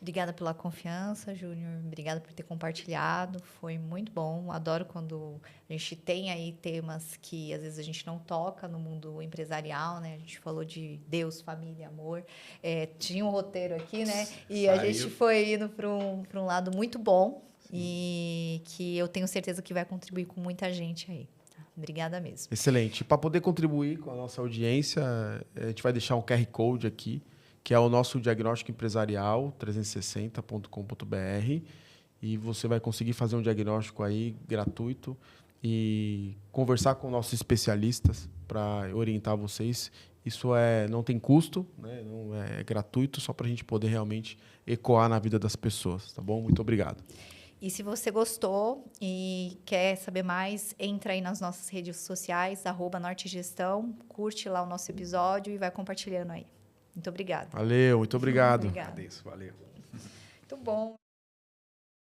Obrigada pela confiança, Júnior. Obrigada por ter compartilhado. Foi muito bom. Adoro quando a gente tem aí temas que às vezes a gente não toca no mundo empresarial, né? A gente falou de Deus, família, amor. Tinha um roteiro aqui, né? E a gente foi indo para um lado muito bom. Sim. E que eu tenho certeza que vai contribuir com muita gente aí. Obrigada mesmo. Excelente. Para poder contribuir com a nossa audiência, a gente vai deixar um QR Code aqui, que é o nosso diagnóstico empresarial 360.com.br, e você vai conseguir fazer um diagnóstico aí gratuito e conversar com nossos especialistas para orientar vocês. Isso não tem custo, né? Não é gratuito, só para a gente poder realmente ecoar na vida das pessoas, tá bom? Muito obrigado. E se você gostou e quer saber mais, entra aí nas nossas redes sociais, @nortegestão, curte lá o nosso episódio e vai compartilhando aí. Muito obrigada. Valeu, muito obrigado. Obrigada. Agradeço, valeu. Muito bom.